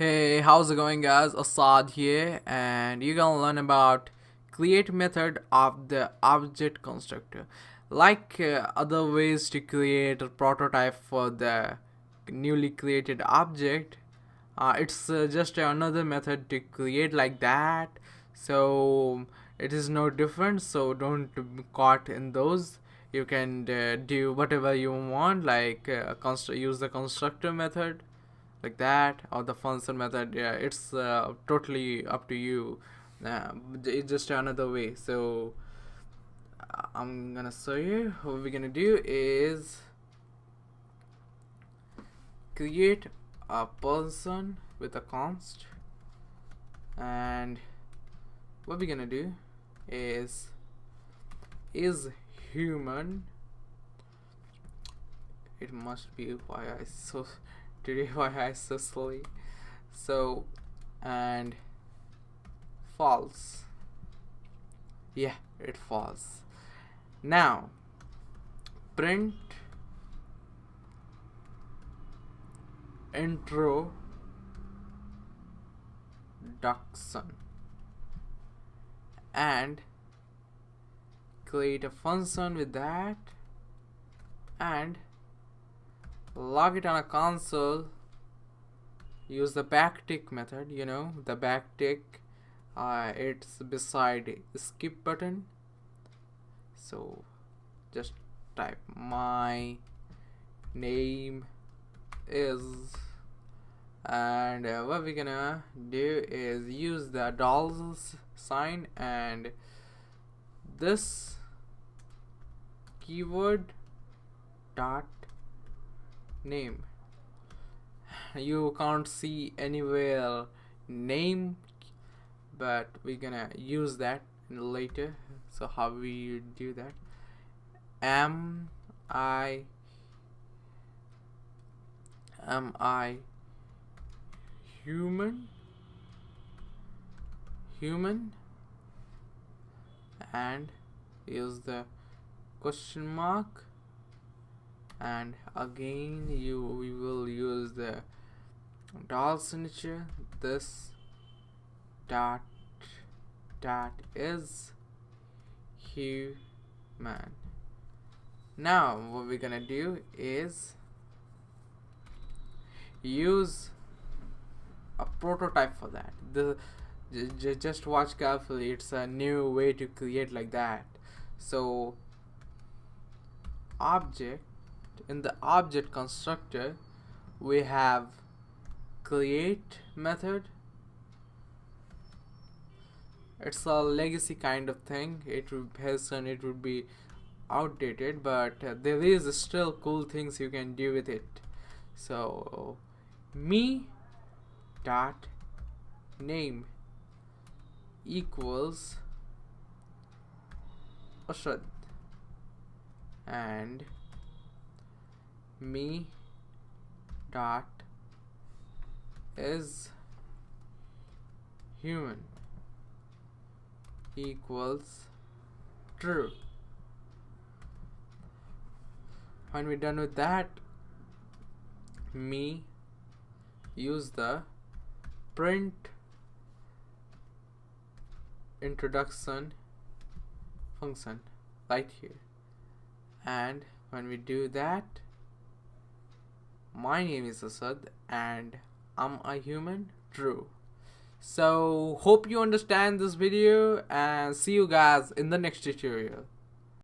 Hey, how's it going guys? Assad here, and you're gonna learn about create method of the object constructor. Like other ways to create a prototype for the newly created object, it's just another method to create like that. So it is no different, so don't be caught in those. You can do whatever you want, like use the constructor method like that, or the function method. Yeah, it's totally up to you. It's just another way. So I'm gonna show you. What we're gonna do is create a person with a const, and what we're gonna do is human. It must be why I so today why I so slowly. So and false. Yeah, it false. Now print introduction and create a function with that and log it on a console. Use the backtick method, the backtick, it's beside skip button. So just type my name is, and what we're gonna do is use the dolls sign and this keyword dot name. You can't see anywhere name, but we're gonna use that later. So how we do that? Am I human and use the question mark, and again we will use the doll signature. This dot is human. Now what we're gonna do is use a prototype for that. Just watch carefully, it's a new way to create like that. So in the object constructor we have create method. It's a legacy kind of thing. It would be outdated, but there is still cool things you can do with it. So me dot name equals Ashad, and me dot is human equals true. When we're done with that, me use the print introduction function right here, and when we do that, my name is Asad and I'm a human, true. So hope you understand this video, and see you guys in the next tutorial.